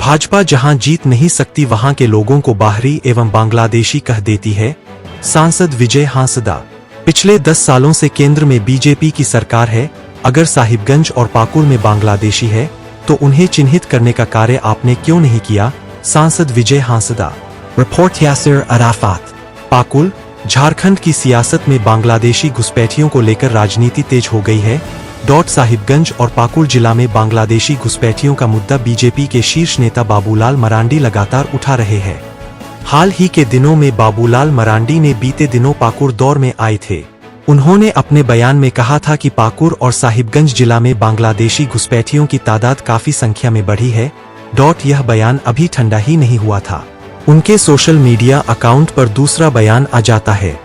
भाजपा जहां जीत नहीं सकती वहां के लोगों को बाहरी एवं बांग्लादेशी कह देती है। सांसद विजय हांसदा। पिछले 10 सालों से केंद्र में बीजेपी की सरकार है। अगर साहिबगंज और पाकुड़ में बांग्लादेशी है तो उन्हें चिन्हित करने का कार्य आपने क्यों नहीं किया? सांसद विजय हांसदा। रिपोर्ट यासिर अराफात। पाकुड़ झारखंड की सियासत में बांग्लादेशी घुसपैठियों को लेकर राजनीति तेज हो गई है। साहिबगंज और पाकुड़ जिला में बांग्लादेशी घुसपैठियों का मुद्दा बीजेपी के शीर्ष नेता बाबूलाल मरांडी लगातार उठा रहे हैं। हाल ही के दिनों में बाबूलाल मरांडी ने बीते दिनों पाकुड़ दौर में आए थे। उन्होंने अपने बयान में कहा था कि पाकुड़ और साहिबगंज जिला में बांग्लादेशी घुसपैठियों की तादाद काफी संख्या में बढ़ी है। यह बयान अभी ठंडा ही नहीं हुआ था। उनके सोशल मीडिया अकाउंट पर दूसरा बयान आ जाता है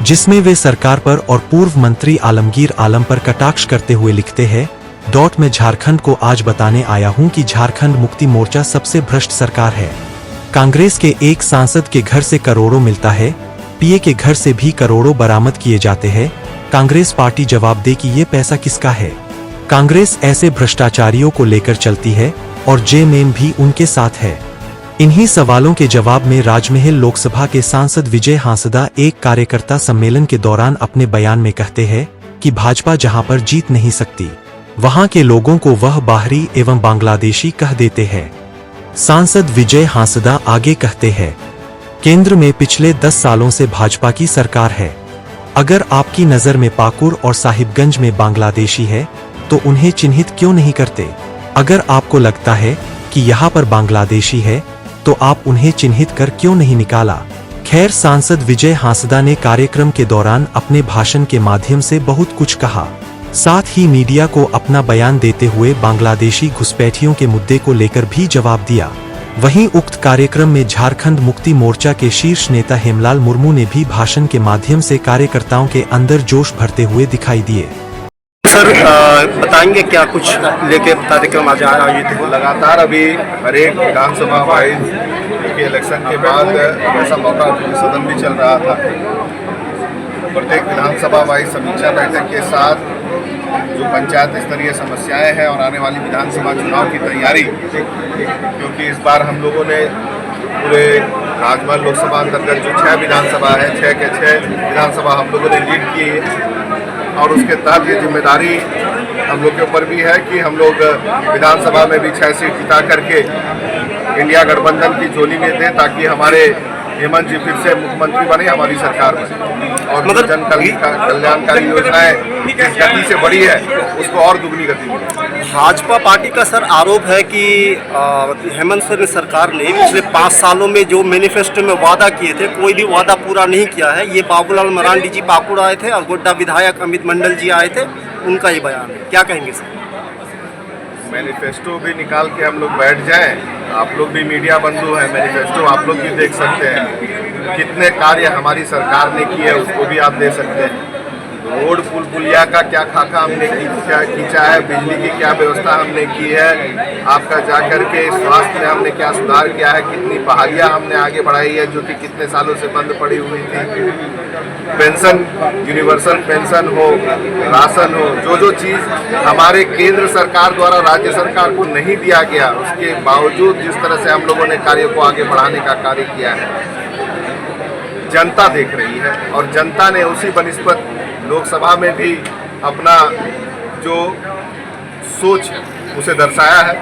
जिसमें वे सरकार पर और पूर्व मंत्री आलमगीर आलम पर कटाक्ष करते हुए लिखते हैं। मैं झारखंड को आज बताने आया हूं कि झारखंड मुक्ति मोर्चा सबसे भ्रष्ट सरकार है। कांग्रेस के एक सांसद के घर से करोड़ों मिलता है, पीए के घर से भी करोड़ों बरामद किए जाते हैं। कांग्रेस पार्टी जवाब दे कि ये पैसा किसका है। कांग्रेस ऐसे भ्रष्टाचारियों को लेकर चलती है और जेएमएम भी उनके साथ है। इन्हीं सवालों के जवाब में राजमहल लोकसभा के सांसद विजय हांसदा एक कार्यकर्ता सम्मेलन के दौरान अपने बयान में कहते हैं कि भाजपा जहां पर जीत नहीं सकती वहां के लोगों को वह बाहरी एवं बांग्लादेशी कह देते हैं। सांसद विजय हांसदा आगे कहते हैं, केंद्र में पिछले 10 सालों से भाजपा की सरकार है। अगर आपकी नजर में पाकुड़ और साहिबगंज में बांग्लादेशी है तो उन्हें चिन्हित क्यों नहीं करते? अगर आपको लगता है कि यहाँ पर बांग्लादेशी है तो आप उन्हें चिन्हित कर क्यों नहीं निकाला? खैर, सांसद विजय हांसदा ने कार्यक्रम के दौरान अपने भाषण के माध्यम से बहुत कुछ कहा। साथ ही मीडिया को अपना बयान देते हुए बांग्लादेशी घुसपैठियों के मुद्दे को लेकर भी जवाब दिया। वहीं उक्त कार्यक्रम में झारखंड मुक्ति मोर्चा के शीर्ष नेता हेमलाल मुर्मू ने भी भाषण के माध्यम से कार्यकर्ताओं के अंदर जोश भरते हुए दिखाई दिए। सर, बताएंगे क्या कुछ लेके कार्यक्रम आज आयोजित हुआ? लगातार अभी हर एक विधानसभा वाइज के इलेक्शन के बाद ऐसा मौका सदन भी चल रहा था। प्रत्येक विधानसभा वाइज समीक्षा बैठक के साथ जो पंचायत स्तरीय समस्याएं हैं और आने वाली विधानसभा चुनाव की तैयारी, क्योंकि इस बार हम लोगों ने पूरे राजमहल लोकसभा अंतर्गत जो 6 विधानसभा है, 6 के 6 विधानसभा हम लोगों ने लीड की है और उसके तहत ये जिम्मेदारी हम लोग के ऊपर भी है कि हम लोग विधानसभा में भी 6 सीट जिता करके इंडिया गठबंधन की झोली में दें ताकि हमारे हेमंत जी फिर से मुख्यमंत्री बने, हमारी सरकार बने और मतलब जन कल्याणकारी योजनाएं जिस गति से बढ़ी है उसको और दुगनी गति मिले। भाजपा पार्टी का सर आरोप है कि हेमंत सोरेन सरकार ने पिछले 5 सालों में जो मैनिफेस्टो में वादा किए थे कोई भी वादा पूरा नहीं किया है। ये बाबूलाल मरांडी जी पाकुड़ आए थे और गोड्डा विधायक अमित मंडल जी आए थे, उनका ये बयान है, क्या कहेंगे सर? मैनिफेस्टो भी निकाल के हम लोग बैठ जाएं, आप लोग भी मीडिया बंधु हैं, मैनिफेस्टो आप लोग भी देख सकते हैं। कितने कार्य हमारी सरकार ने किए उसको भी आप दे सकते हैं। रोड पुल पुलिया का क्या खाका हमने खींचा है, बिजली की क्या व्यवस्था हमने की है, आपका जाकर के स्वास्थ्य में हमने क्या सुधार किया है, कितनी बहालियाँ हमने आगे बढ़ाई है जो कि कितने सालों से बंद पड़ी हुई थी। पेंशन, यूनिवर्सल पेंशन हो, राशन हो, जो चीज़ हमारे केंद्र सरकार द्वारा राज्य सरकार को नहीं दिया गया उसके बावजूद जिस तरह से हम लोगों ने कार्य को आगे बढ़ाने का कार्य किया है, जनता देख रही है और जनता ने उसी बनिस्बत लोकसभा में भी अपना जो सोच है उसे दर्शाया है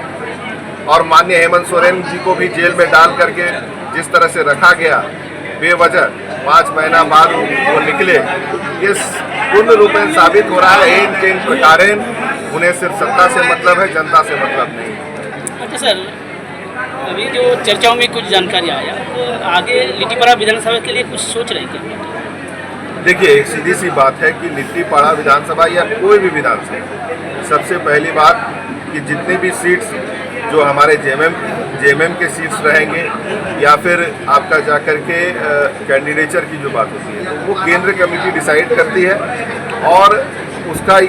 और माननीय हेमंत सोरेन जी को भी जेल में डाल करके जिस तरह से रखा गया बेवजह 5 महीना बाद वो निकले, ये पूर्ण रूप में साबित हो रहा है एन टेन प्रकारेण उन्हें सिर्फ सत्ता से मतलब है, जनता से मतलब नहीं। अच्छा सर, अभी जो चर्चाओं में कुछ जानकारी आया तो आगे लिट्टीपाड़ा विधानसभा के लिए कुछ सोच रहे क्या? देखिए, एक सीधी सी बात है कि लिट्टीपाड़ा विधानसभा या कोई भी विधानसभा, सबसे पहली बात कि जितनी भी सीट्स जो हमारे जेएमएम के सीट्स रहेंगे या फिर आपका जाकर के कैंडिडेचर की जो बात होती है वो केंद्र कमेटी डिसाइड करती है और उसका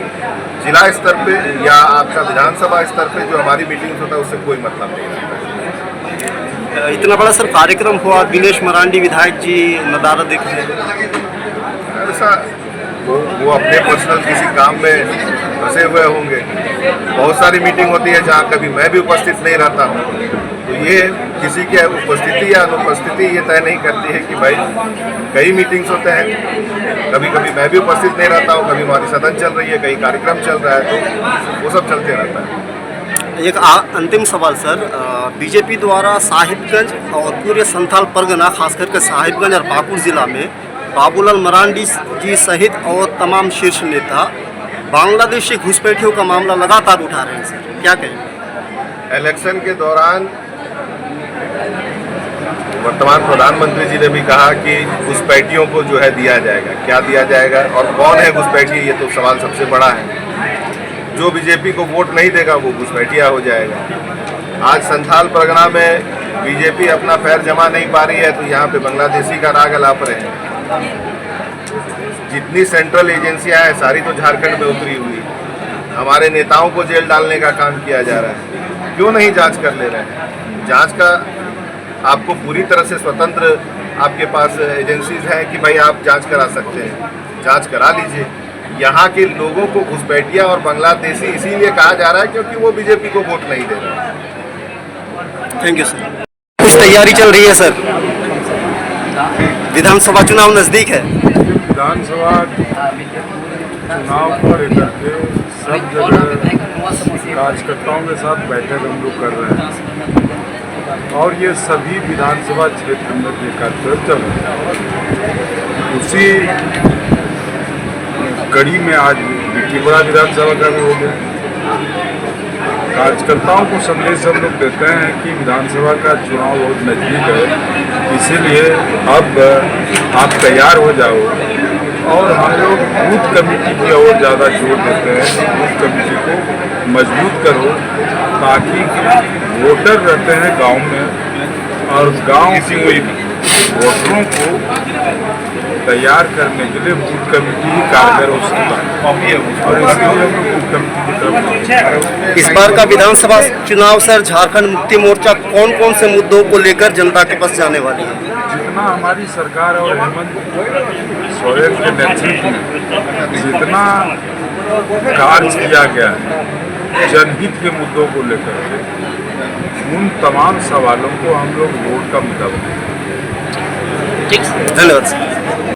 जिला स्तर पे या आपका विधानसभा स्तर पे जो हमारी मीटिंग्स होता है उससे कोई मतलब नहीं रहता। इतना बड़ा सर कार्यक्रम हुआ, दिनेश मरांडी विधायक जी नदारद देख रहे हैं, ऐसा वो अपने पर्सनल किसी काम में फंसे हुए होंगे। बहुत सारी मीटिंग होती है जहाँ कभी मैं भी उपस्थित नहीं रहता हूँ। तो ये किसी की उपस्थिति या अनुपस्थिति ये तय नहीं करती है कि भाई कई मीटिंग्स होते हैं, कभी कभी मैं भी उपस्थित नहीं रहता हूँ, कभी हमारी सदन चल रही है, कई कार्यक्रम चल रहा है, तो वो सब चलते रहता है। एक अंतिम सवाल सर, बीजेपी द्वारा साहिबगंज और पूरे संथाल परगना खास करके साहिबगंज और पाकुड़ जिला में बाबूलाल मरांडी जी सहित और तमाम शीर्ष नेता बांग्लादेशी घुसपैठियों का मामला लगातार उठा रहे हैं सर, क्या कहें? इलेक्शन के दौरान वर्तमान प्रधानमंत्री जी ने भी कहा कि घुसपैठियों को जो है दिया जाएगा, क्या दिया जाएगा और कौन है घुसपैठी, ये तो सवाल सबसे बड़ा है। जो बीजेपी को वोट नहीं देगा वो घुसपैठिया हो जाएगा। आज संथाल परगना में बीजेपी अपना पैर जमा नहीं पा रही है, तो यहाँ पे बांग्लादेशी का राग अलाप रहे हैं। जितनी सेंट्रल एजेंसियां हैं सारी तो झारखंड में उतरी हुई है। हमारे नेताओं को जेल डालने का काम किया जा रहा है, क्यों नहीं जांच कर ले रहे हैं? जांच का आपको पूरी तरह से स्वतंत्र आपके पास एजेंसीज हैं कि भाई आप जांच करा सकते हैं, जांच करा लीजिए। यहाँ के लोगों को घुसपैठिया और बांग्लादेशी इसीलिए कहा जा रहा है क्योंकि वो बीजेपी को वोट नहीं दे रहा है। Thank you sir. कुछ तैयारी चल रही है सर, विधानसभा चुनाव नज़दीक है। विधानसभा चुनाव को लेकर के सब जगह कार्यकर्ताओं के साथ बैठक हम लोग कर रहे हैं और ये सभी विधानसभा क्षेत्र में कार्यक्रम चल रहे हैं। उसी कड़ी में आज लिट्टीपड़ा विधानसभा का भी हो गया। कार्यकर्ताओं को संदेश हम लोग देते हैं कि विधानसभा का चुनाव बहुत नज़दीक है, इसीलिए अब आप तैयार हो जाओ। और हम लोग बूथ कमेटी की ओर ज़्यादा जोर देते हैं कि बूथ कमेटी को मजबूत करो, ताकि वोटर रहते हैं गांव में और गांव के वोटरों को तैयार करने के लिए बूथ कमेटी ही कारगर हो सकता है और इसलिए हम लोग बूथ कमेटी की तरफ। इस बार का विधानसभा चुनाव सर झारखंड मुक्ति मोर्चा कौन कौन से मुद्दों को लेकर जनता के पास जाने वाली है? जितना हमारी सरकार और हेमंत सोरेन के नेतृत्व में जितना कार्य किया गया है जनहित के मुद्दों को लेकर के, उन तमाम सवालों को हम लोग वोट का मुद्दा बनाएंगे। धन्यवाद।